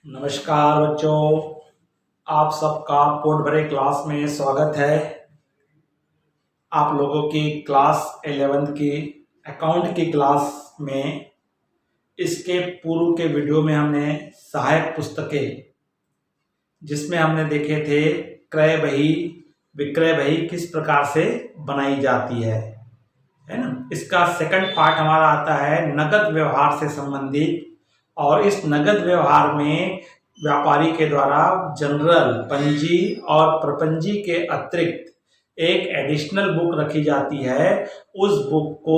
नमस्कार बच्चों, आप सबका पोट भरे क्लास में स्वागत है। आप लोगों की क्लास 11th की अकाउंट की क्लास में इसके पूर्व के वीडियो में हमने सहायक पुस्तकें जिसमें हमने देखे थे क्रय बही विक्रय बही किस प्रकार से बनाई जाती है ना। इसका सेकंड पार्ट हमारा आता है नगद व्यवहार से संबंधित, और इस नगद व्यवहार में व्यापारी के द्वारा जनरल पंजी और प्रपंजी के अतिरिक्त एक एडिशनल बुक रखी जाती है। उस बुक को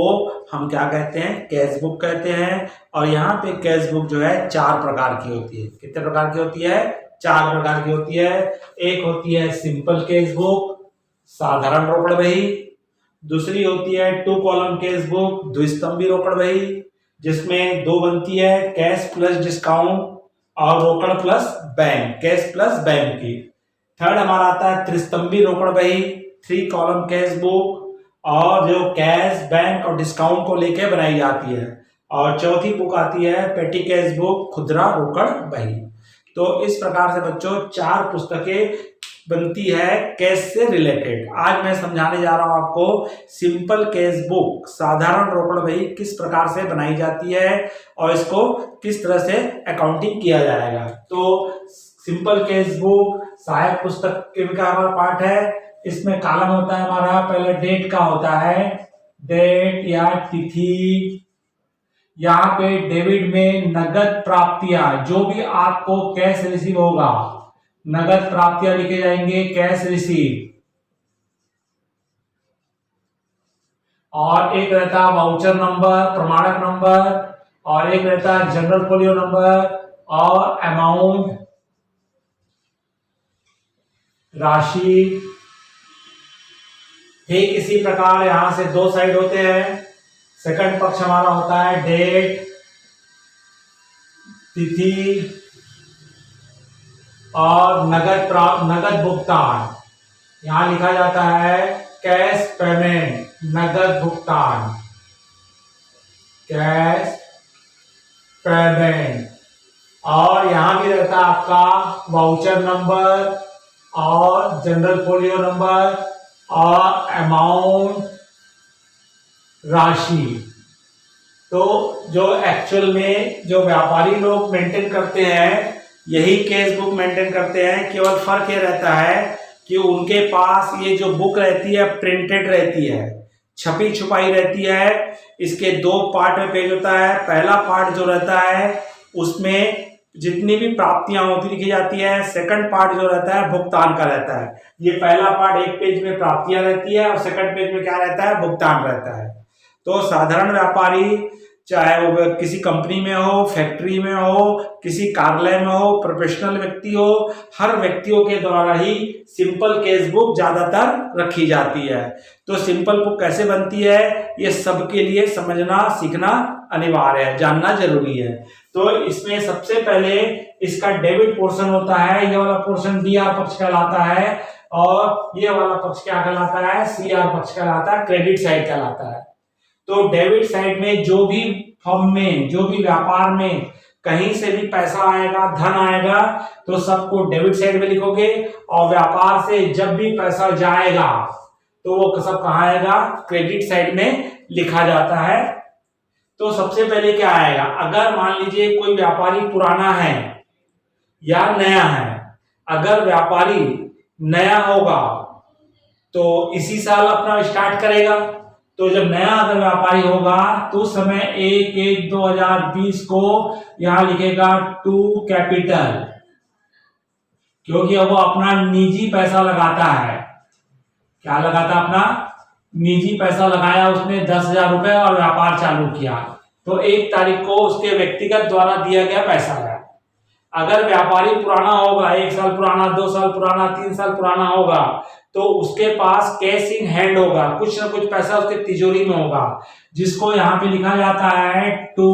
हम क्या कहते हैं? कैश बुक कहते हैं। और यहाँ पे कैश बुक जो है 4 प्रकार की होती है। कितने प्रकार की होती है? 4 प्रकार की होती है। एक होती है सिंपल कैश बुक, साधारण रोकड़ बही। दूसरी होती है 2 कॉलम कैश बुक, द्विस्तंभी रोकड़ बही, जिसमें 2 बनती है, कैश प्लस डिस्काउंट और रोकड़ plus bank, cash plus bank की। थर्ड हमारा आता है त्रिस्तंभी रोकड़ बही, 3 कॉलम कैश बुक, और जो कैश बैंक और डिस्काउंट को लेकर बनाई जाती है। और चौथी बुक आती है पेटी कैश बुक, खुदरा रोकड़ बही। तो इस प्रकार से बच्चों 4 पुस्तकें बनती है कैश से रिलेटेड। आज मैं समझाने जा रहा हूं आपको सिंपल कैश बुक, साधारण रोकड़ बही किस प्रकार से बनाई जाती है और इसको किस तरह से अकाउंटिंग किया जाएगा। तो सिंपल कैश बुक सहायक पुस्तक के का हमारा पार्ट है। इसमें कॉलम होता है हमारा, पहले डेट का होता है, डेट या तिथि। यहाँ पे डेबिट में नगद प्राप्तियां, जो भी आपको कैश रिसीव होगा, नगद प्राप्तियां लिखे जाएंगे, कैश रिसीव। और एक रहता है वाउचर नंबर, प्रमाणक नंबर, और एक रहता है जनरल फोलियो नंबर और अमाउंट, राशि। ठीक इसी प्रकार यहां से 2 साइड होते हैं। सेकंड पक्ष हमारा होता है डेट, तिथि और नगद भुगतान। यहां लिखा जाता है कैश पेमेंट, नगद भुगतान, कैश पेमेंट। और यहां भी रहता है आपका वाउचर नंबर और जनरल फोलियो नंबर और अमाउंट, राशि। तो जो एक्चुअल में जो व्यापारी लोग मेंटेन करते हैं यही कैश बुक मेंटेन करते हैं। केवल फर्क ये रहता है कि उनके पास ये जो बुक रहती है प्रिंटेड रहती है, छपी छुपाई रहती है। इसके 2 पार्ट में पेज होता है। पहला पार्ट जो रहता है उसमें जितनी भी प्राप्तियां होती लिखी जाती है। सेकंड पार्ट जो रहता है भुगतान का रहता है। ये पहला पार्ट एक पेज में प्राप्तियां रहती है और सेकंड पेज में क्या रहता है? भुगतान रहता है। तो साधारण व्यापारी चाहे वो किसी कंपनी में हो, फैक्ट्री में हो, किसी कार्यालय में हो, प्रोफेशनल व्यक्ति हो, हर व्यक्तियों के द्वारा ही सिंपल कैश बुक ज्यादातर रखी जाती है। तो सिंपल बुक कैसे बनती है ये सबके लिए समझना सीखना अनिवार्य है, जानना जरूरी है। तो इसमें सबसे पहले इसका डेबिट पोर्शन होता है। ये वाला पोर्शन डीआर पक्ष कहलाता है और ये वाला पक्ष क्या कहलाता है? सीआर पक्ष कहलाता है, क्रेडिट साइड कहलाता है। तो डेबिट साइड में जो भी फर्म में, जो भी व्यापार में कहीं से भी पैसा आएगा, धन आएगा, तो सबको डेबिट साइड में लिखोगे। और व्यापार से जब भी पैसा जाएगा तो वो सब कहाँ आएगा? क्रेडिट साइड में लिखा जाता है। तो सबसे पहले क्या आएगा? अगर मान लीजिए कोई व्यापारी पुराना है या नया है। अगर व्यापारी नया होगा तो इसी साल अपना स्टार्ट करेगा। तो जब नया अगर व्यापारी होगा तो उस समय 1/1/2020 को यहां लिखेगा टू कैपिटल, क्योंकि वो अपना निजी पैसा लगाता है। क्या लगाता? अपना निजी पैसा लगाया उसने 10,000 रुपए और व्यापार चालू किया। तो 1 तारीख को उसके व्यक्तिगत द्वारा दिया गया पैसा है। अगर व्यापारी पुराना होगा, 1 साल पुराना, 2 साल पुराना, 3 साल पुराना होगा, तो उसके पास कैश इन हैंड होगा, कुछ ना कुछ पैसा उसके तिजोरी में होगा, जिसको यहां पे लिखा जाता है टू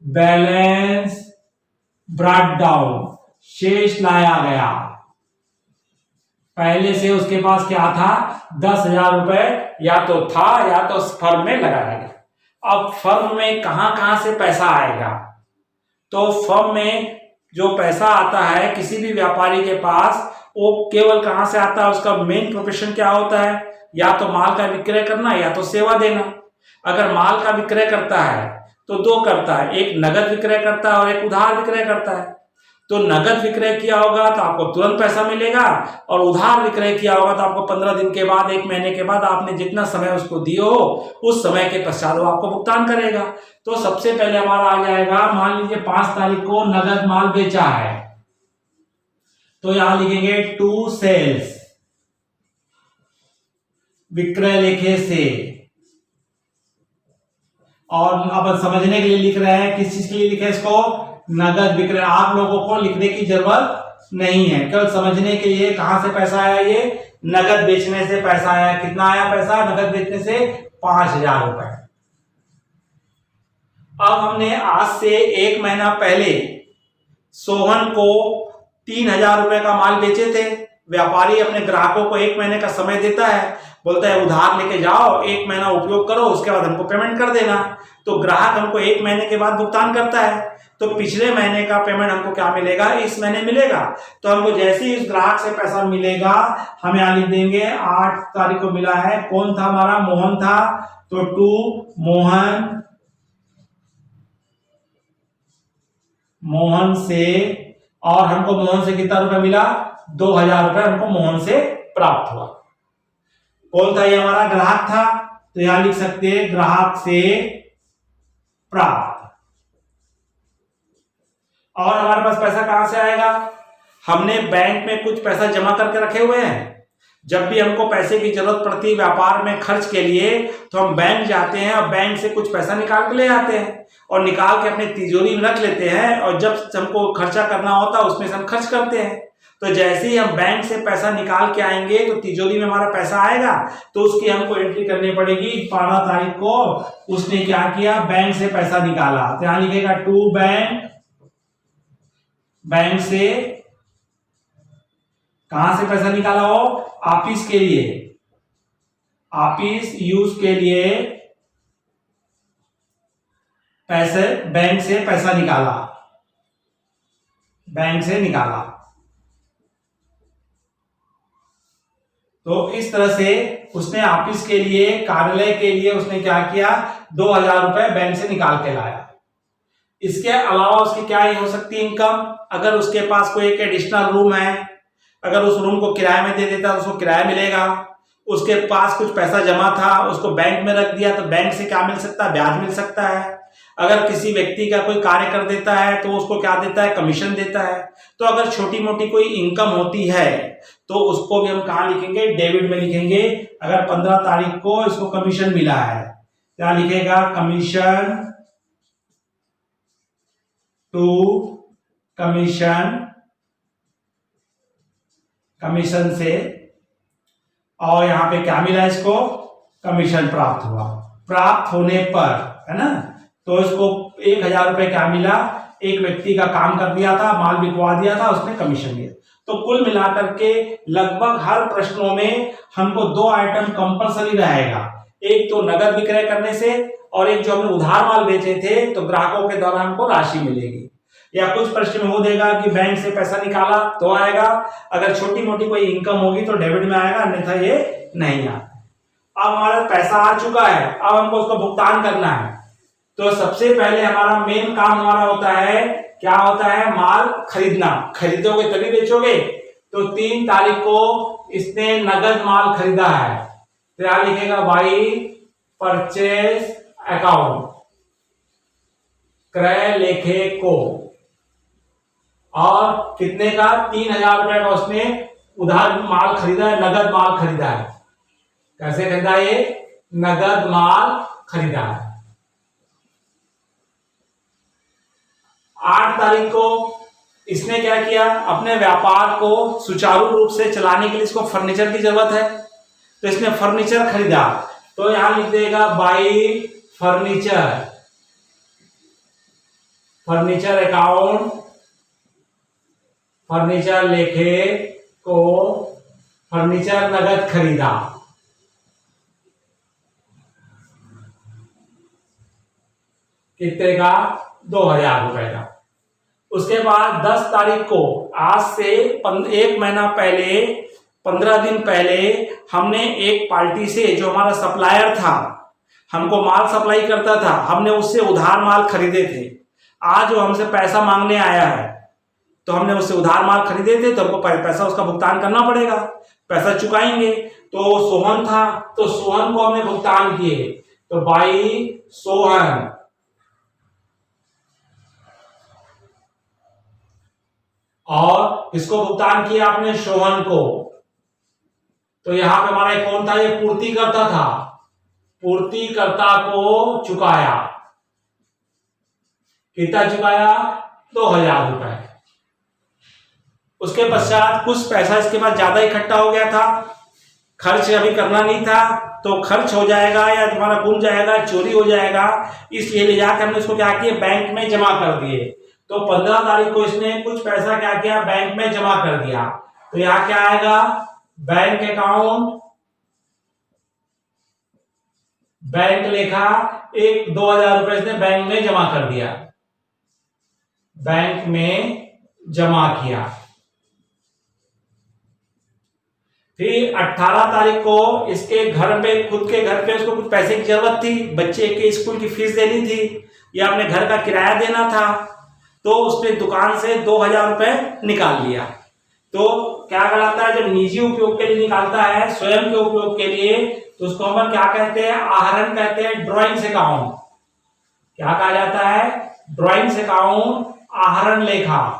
बैलेंस ब्रॉट डाउन, शेष लाया गया। पहले से उसके पास क्या था? 10,000 रुपए या तो था या तो फर्म में लगाया गया। अब फर्म में कहां कहां से पैसा आएगा? तो फर्म में जो पैसा आता है किसी भी व्यापारी के पास, वो केवल कहां से आता है, उसका मेन प्रोफेशन क्या होता है, या तो माल का विक्रय करना या तो सेवा देना। अगर माल का विक्रय करता है तो दो करता है, एक नगद विक्रय करता है और एक उधार विक्रय करता है। तो नगद विक्रय किया होगा तो आपको तुरंत पैसा मिलेगा, और उधार विक्रय किया होगा तो आपको 15 दिन के बाद, 1 महीने के बाद, आपने जितना समय उसको दिए हो उस समय के पश्चात वो आपको भुगतान करेगा। तो सबसे पहले हमारा आ जाएगा, मान लीजिए 5 तारीख को नगद माल बेचा है, तो यहां लिखेंगे टू सेल्स, विक्रय लेखे से। और अब समझने के लिए लिख रहे हैं, किस चीज के लिए लिखे इसको, नगद विक्रय। आप लोगों को लिखने की जरूरत नहीं है, केवल समझने के लिए। कहां से पैसा आया, ये नगद बेचने से पैसा आया। कितना आया पैसा नगद बेचने से, 5,000 रुपए। अब हमने आज से 1 महीना पहले सोहन को 3,000 रुपए का माल बेचे थे। व्यापारी अपने ग्राहकों को 1 महीने का समय देता है, बोलता है उधार लेके जाओ, 1 महीना उपयोग करो, उसके बाद हमको पेमेंट कर देना। तो ग्राहक हमको 1 महीने के बाद भुगतान करता है, तो पिछले महीने का पेमेंट हमको क्या मिलेगा, इस महीने मिलेगा। तो हमको जैसे ही उस ग्राहक से पैसा मिलेगा, हम यहां लिख देंगे 8 तारीख को मिला है। कौन था हमारा, मोहन था, तो टू मोहन से। और हमको मोहन से कितना रुपए मिला, 2,000 रुपए हमको मोहन से प्राप्त हुआ। कौन था ये, हमारा ग्राहक था, तो यहां लिख सकते हैं ग्राहक से प्राप्त। और हमारे पास पैसा कहां से आएगा, हमने बैंक में कुछ पैसा जमा करके रखे हुए हैं। जब भी हमको पैसे की जरूरत पड़ती है व्यापार में खर्च के लिए, तो हम बैंक जाते हैं और बैंक से कुछ पैसा निकाल के ले आते हैं, और निकाल के अपने तिजोरी में रख लेते हैं, और जब हमको खर्चा करना होता है उसमें से हम खर्च करते हैं। तो जैसे ही हम बैंक से पैसा निकाल के आएंगे तो तिजोरी में हमारा पैसा आएगा, तो उसकी हमको एंट्री करनी पड़ेगी। 12 तारीख को उसने क्या किया, बैंक से पैसा निकाला, तो यहां लिखेगा टू बैंक से। कहां से पैसा निकाला हो, ऑफिस के लिए, ऑफिस यूज के लिए पैसे, बैंक से पैसा निकाला, बैंक से निकाला। तो इस तरह से उसने ऑफिस के लिए, कार्यालय के लिए उसने क्या किया, 2,000 रुपए बैंक से निकाल के लाया। इसके अलावा उसकी क्या हो सकती है इनकम, अगर उसके पास कोई एक एडिशनल रूम है, अगर उस रूम को किराए में दे देता तो उसको किराया मिलेगा। उसके पास कुछ पैसा जमा था, उसको बैंक में रख दिया, तो बैंक से क्या मिल सकता है, ब्याज मिल सकता है। अगर किसी व्यक्ति का कोई कार्य कर देता है तो उसको क्या देता है, कमीशन देता है। तो अगर छोटी मोटी कोई इनकम होती है तो उसको भी हम कहां लिखेंगे, डेबिट में लिखेंगे। अगर 15 तारीख को इसको कमीशन मिला है, क्या लिखेगा, कमीशन टू कमीशन से। और यहां पे क्या मिला इसको, कमीशन प्राप्त हुआ। प्राप्त होने पर, है ना, तो इसको 1,000 रुपए क्या मिला, एक व्यक्ति का काम कर दिया था, माल बिकवा दिया था, उसने कमीशन दिया। तो कुल मिलाकर के लगभग हर प्रश्नों में हमको 2 आइटम कंपलसरी रहेगा, एक तो नगद विक्रय करने से, और एक जो हमने उधार माल बेचे थे तो ग्राहकों के द्वारा हमको राशि मिलेगी। या कुछ प्रश्न में हो देगा कि बैंक से पैसा निकाला तो आएगा, अगर छोटी मोटी कोई इनकम होगी तो डेबिट में आएगा, अन्यथा ये नहीं आता। अब हमारा पैसा आ चुका है, अब हमको उसको भुगतान करना है। तो सबसे पहले हमारा मेन काम हमारा होता है, क्या होता है, माल खरीदना। खरीदोगे तभी बेचोगे। तो 3 तारीख को इसने नगद माल खरीदा है, तो यहां लिखेगा बाई परचेज अकाउंट, क्रय लेखे को। और कितने का, 3,000 रुपए का उसने उधार माल खरीदा है, नगद माल खरीदा है। कैसे खरीदा, ये नगद माल खरीदा है। 8 तारीख को इसने क्या किया, अपने व्यापार को सुचारू रूप से चलाने के लिए इसको फर्नीचर की जरूरत है, तो इसने फर्नीचर खरीदा। तो यहां लिख देगा बाई फर्नीचर अकाउंट, फर्नीचर लेखे को, फर्नीचर नगद खरीदा। कितने का, 2,000 रुपए का। उसके बाद 10 तारीख को, आज से 1 महीना पहले, 15 दिन पहले हमने एक पार्टी से, जो हमारा सप्लायर था, हमको माल सप्लाई करता था, हमने उससे उधार माल खरीदे थे। आज वो हमसे पैसा मांगने आया है, तो हमने उससे उधार माल खरीदे थे, तो हमको पैसा उसका भुगतान करना पड़ेगा, पैसा चुकाएंगे। तो सोहन था, तो सोहन को हमने भुगतान किए, तो भाई सोहन, और इसको भुगतान किया आपने सोहन को। तो यहां पे हमारा कौन था, ये पूर्तिकर्ता था, पूर्तिकर्ता को चुकाया। कितना चुकाया, 2000 रुपए। उसके पश्चात कुछ पैसा इसके बाद ज्यादा इकट्ठा हो गया था, खर्च अभी करना नहीं था, तो खर्च हो जाएगा या तुम्हारा गुम जाएगा, चोरी हो जाएगा, इसलिए ले जाकर हमने उसको क्या किया, बैंक में जमा कर दिए। तो 15 तारीख को इसने कुछ पैसा क्या किया, बैंक में जमा कर दिया। तो यहां क्या आएगा, बैंक अकाउंट, बैंक लेखा, 2000 रुपए इसने बैंक में जमा कर दिया, बैंक में जमा किया। फिर 18 तारीख को इसके घर पे, खुद के घर पे उसको कुछ पैसे की जरूरत थी, बच्चे के स्कूल की फीस देनी थी या अपने घर का किराया देना था, तो उसने दुकान से 2000 रुपए निकाल लिया। तो क्या कहलाता है, जब निजी उपयोग के लिए निकालता है, स्वयं के उपयोग के लिए, तो उसको हम क्या कहते हैं, आहरण कहते हैं, ड्रॉइंग्स अकाउंट। क्या कहा जाता है, ड्रॉइंग्स अकाउंट, आहरण लेखा,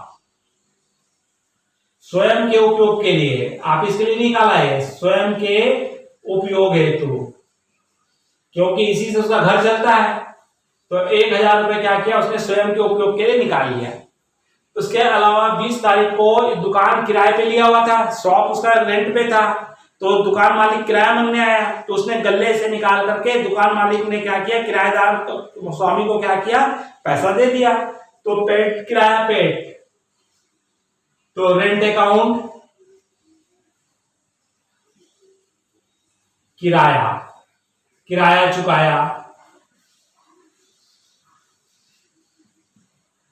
स्वयं के उपयोग के लिए। आप इसके लिए निकाला है, स्वयं के उपयोग हेतु, क्योंकि इसी से उसका घर चलता है। तो 1000 रुपए क्या किया उसने, स्वयं के उपयोग के लिए निकाल लिया। उसके अलावा 20 तारीख को दुकान किराए पे लिया हुआ था, शॉप उसका रेंट पे था, तो दुकान मालिक किराया मांगने आया, तो उसने गले से निकाल करके दुकान मालिक ने क्या किया, किराएदार स्वामी को क्या किया, पैसा दे दिया। तो पेट किराया, पेट, तो रेंट अकाउंट, किराया, किराया चुकाया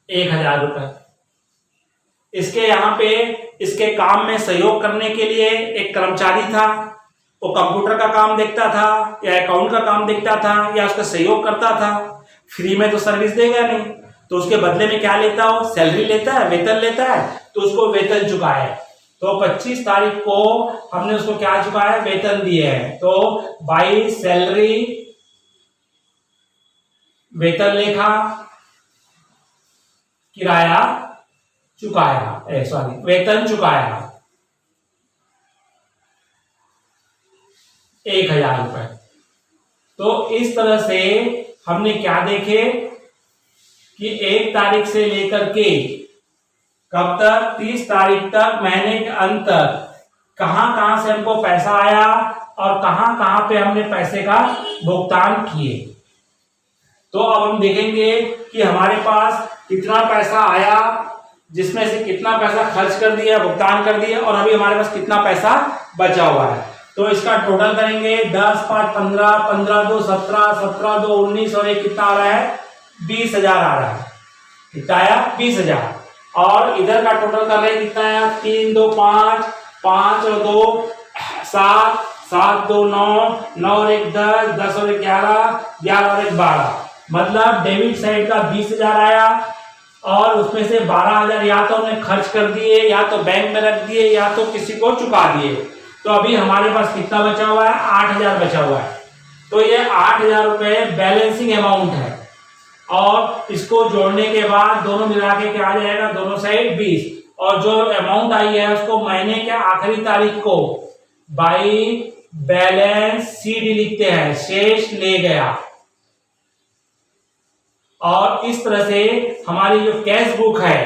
1000 रुपए। इसके यहां पे इसके काम में सहयोग करने के लिए एक कर्मचारी था, वो कंप्यूटर का काम देखता था या अकाउंट का काम देखता था या उसका सहयोग करता था। फ्री में तो सर्विस देगा नहीं, तो उसके बदले में क्या लेता हो, सैलरी लेता है, वेतन लेता है, तो उसको वेतन चुकाए। तो 25 तारीख को हमने उसको क्या चुकाया, वेतन दिए हैं। तो बाई सैलरी, वेतन लेखा, किराया चुकाया, वेतन चुकाया 1000 रुपए। तो इस तरह से हमने क्या देखे कि 1 तारीख से लेकर के कब तक, 30 तारीख तक, महीने के अंत तक कहां कहां से हमको पैसा आया और कहां कहां पे हमने पैसे का भुगतान किए। तो अब हम देखेंगे कि हमारे पास कितना पैसा आया, जिसमें से कितना पैसा खर्च कर दिया, भुगतान कर दिया, और अभी हमारे पास कितना पैसा बचा हुआ है। तो इसका टोटल करेंगे, 10, 5, 15, 15, 2, 17, 17, 2, 19 और एक कितना आ रहा है, 20,000 आ रहा है। कितना आया, 20,000। और इधर का टोटल कर रहे हैं, कितना आया, 3, 2, 5, 5 और 2 7, 7, 2, 9, 9 और 1 10, 10 और 1 11, 11 और 1 12। मतलब डेबिट साइड का 20,000 आया और उसमें से 12,000 या तो हमने खर्च कर दिए, या तो बैंक में रख दिए, या तो किसी को चुका दिए। तो अभी हमारे पास कितना बचा हुआ है, 8,000 बचा हुआ है। तो ये 8,000 रुपए बैलेंसिंग अमाउंट है, और इसको जोड़ने के बाद दोनों मिला के क्या आ जाएगा, दोनों साइड 20, और जो अमाउंट आई है उसको महीने के आखिरी तारीख को बाई बैलेंस सीडी लिखते हैं, शेष ले गया। और इस तरह से हमारी जो कैश बुक है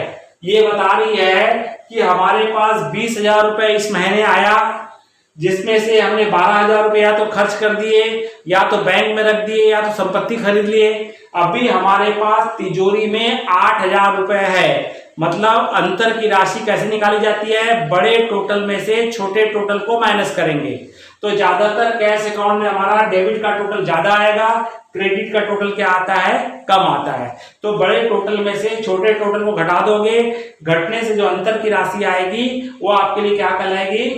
ये बता रही है कि हमारे पास 20,000 रुपए इस महीने आया, जिसमें से हमने 12,000 रुपए या तो खर्च कर दिए, या तो बैंक में रख दिए, या तो संपत्ति खरीद लिए। अभी हमारे पास तिजोरी में 8,000 रुपए है। मतलब अंतर की राशि कैसे निकाली जाती है, बड़े टोटल में से छोटे टोटल को माइनस करेंगे। तो ज्यादातर कैश अकाउंट में हमारा डेबिट का टोटल ज्यादा आएगा, क्रेडिट का टोटल क्या आता है, कम आता है। तो बड़े टोटल में से छोटे टोटल को घटा दोगे, घटने से जो अंतर की राशि आएगी वो आपके लिए क्या कहलाएगी,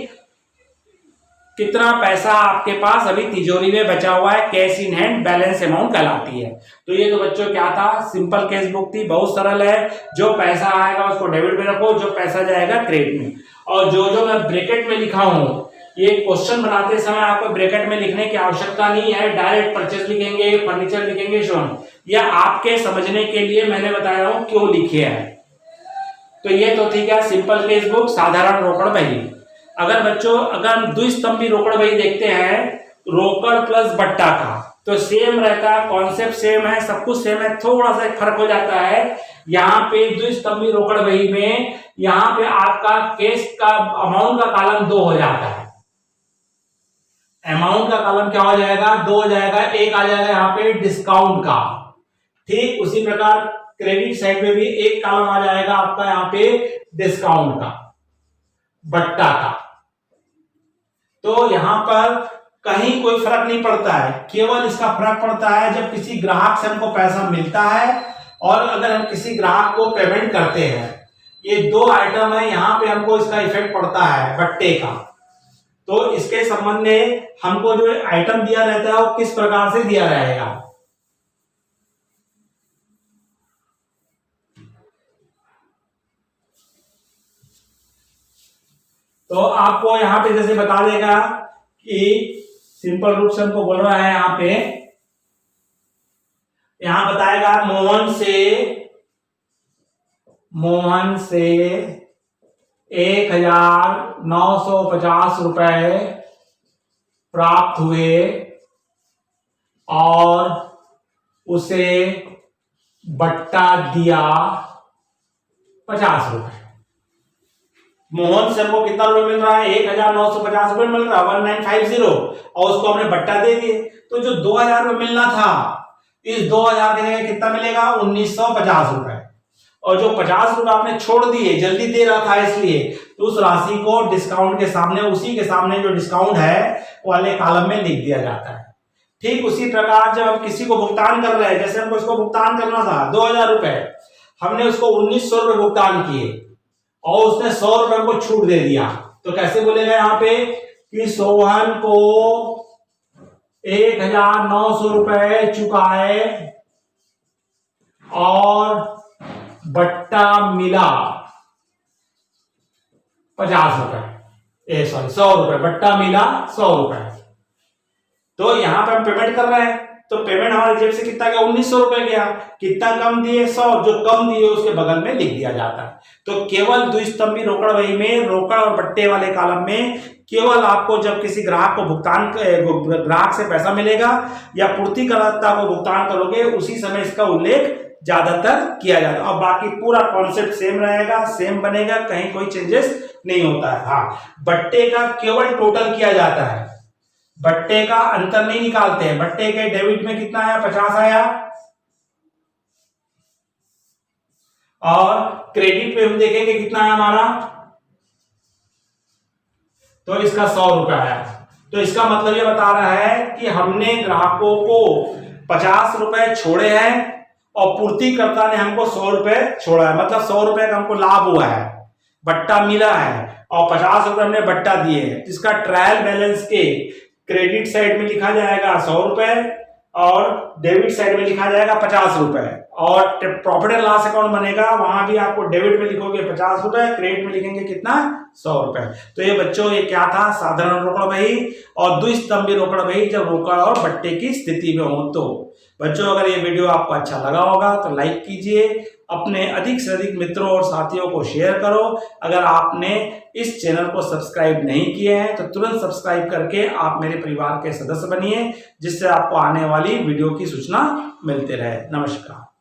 कितना पैसा आपके पास अभी तिजोरी में बचा हुआ है, cash in hand balance amount कहलाती है। तो ये तो बच्चों क्या था, सिंपल केस बुक थी, बहुत सरल है। जो पैसा आएगा उसको डेबिट में रखो, जो पैसा जाएगा क्रेडिट में। और जो मैं ब्रैकेट में लिखा हूं, ये क्वेश्चन बनाते समय आपको ब्रैकेट में लिखने की आवश्यकता नहीं है, डायरेक्ट परचेज लिखेंगे, फर्नीचर लिखेंगे, शोन। यह आपके समझने के लिए मैंने बताया हूं क्यों लिखे है। तो ये तो ठीक है सिंपल केस बुक, साधारण रोकड़ बही। अगर बच्चों अगर हम द्विस्तंभी रोकड़ बही देखते हैं, रोकड़ प्लस बट्टा का, तो सेम रहता है, कॉन्सेप्ट सेम है, सब कुछ सेम है, थोड़ा सा फर्क हो जाता है। यहाँ पे द्विस्तंभी रोकड़ बही में यहाँ पे आपका केस का अमाउंट का कॉलम 2 हो जाता है, अमाउंट का कॉलम क्या हो जाएगा, 2 हो जाएगा, एक आ जाएगा यहाँ पे डिस्काउंट का। ठीक उसी प्रकार क्रेडिट साइड में भी एक कॉलम आ जाएगा आपका यहाँ पे डिस्काउंट का, बट्टा का। तो यहां पर कहीं कोई फर्क नहीं पड़ता है, केवल इसका फर्क पड़ता है जब किसी ग्राहक से हमको पैसा मिलता है और अगर हम किसी ग्राहक को पेमेंट करते हैं। ये दो आइटम है, यहां पे हमको इसका इफेक्ट पड़ता है बट्टे का। तो इसके संबंध में हमको जो आइटम दिया रहता है वो किस प्रकार से दिया रहेगा। तो आपको यहां पे जैसे बता देगा कि सिंपल रूप से हमको बोल रहा है, यहां बताएगा मोहन से 1950 रुपए प्राप्त हुए और उसे बट्टा दिया 50 रुपए। मोहन से हमको कितना रुपए मिल रहा है, 1950 रुपए मिल रहा है, 1950, और उसको हमने बट्टा दे दिए। तो जो 2000 रुपए मिलना था, इस 2000 के जगह कितना मिलेगा, 1950 रुपए। और जो 50 रुपए आपने छोड़ दिए, जल्दी दे रहा था इसलिए, तो उस राशि को डिस्काउंट के सामने, उसी के सामने जो डिस्काउंट है वाले कॉलम में लिख दिया जाता है। ठीक उसी प्रकार जब हम किसी को भुगतान कर रहे हैं, जैसे हमको इसको भुगतान करना था 2000 रुपए, हमने उसको 1900 रुपए भुगतान किए और उसने 100 रुपए को छूट दे दिया, तो कैसे बोलेगा यहाँ पे कि सोहन को 1900 रुपए चुकाए और बट्टा मिला 50 रुपए, 100 रुपए, बट्टा मिला 100 रुपए। तो यहां पर हम पेमेंट कर रहे हैं, तो पेमेंट हमारे जेब से कितना गया, 1900 रुपए गया। कितना कम दिए, 100, जो कम दिए उसके बगल में लिख दिया जाता है। तो केवल द्विस्तंभी रोकड़ बही में रोकड़ और बट्टे वाले कॉलम में केवल आपको जब किसी ग्राहक को ग्राहक से पैसा मिलेगा या पूर्तिकर्ता को भुगतान करोगे, उसी समय इसका उल्लेख ज्यादातर किया जाता है। और बाकी पूरा कॉन्सेप्ट सेम रहेगा, सेम बनेगा, कहीं कोई चेंजेस नहीं होता है। हाँ, बट्टे का केवल टोटल किया जाता है, बट्टे का अंतर नहीं निकालते हैं। बट्टे के डेबिट में कितना आया, 50 आया, और क्रेडिट पे हम देखेंगे कितना है हमारा, तो इसका 100 रुपए आया। तो इसका मतलब ये बता रहा है कि हमने ग्राहकों को 50 रुपए छोड़े हैं और पूर्तिकर्ता ने हमको 100 रुपए छोड़ा है, मतलब 100 रुपए का हमको लाभ हुआ है, बट्टा मिला है, और 50 रुपए हमने बट्टा दिए हैं। जिसका ट्रायल बैलेंस के क्रेडिट साइड में लिखा जाएगा 100 रुपए और डेबिट साइड में लिखा जाएगा 50 रुपए। और प्रॉफिट एंड लॉस अकाउंट बनेगा, वहां भी आपको डेबिट में लिखोगे 50 रुपए, क्रेडिट में लिखेंगे कितना, 100 रुपए। तो ये बच्चों ये क्या था, साधारण रोकड़ बही और द्विस्तंभी रोकड़ बही जब रोकड़ और बट्टे की स्थिति में हो। तो बच्चों अगर ये वीडियो आपको अच्छा लगा होगा तो लाइक कीजिए, अपने अधिक से अधिक मित्रों और साथियों को शेयर करो। अगर आपने इस चैनल को सब्सक्राइब नहीं किए हैं तो तुरंत सब्सक्राइब करके आप मेरे परिवार के सदस्य बनिए, जिससे आपको आने वाली वीडियो की सूचना मिलते रहे। नमस्कार।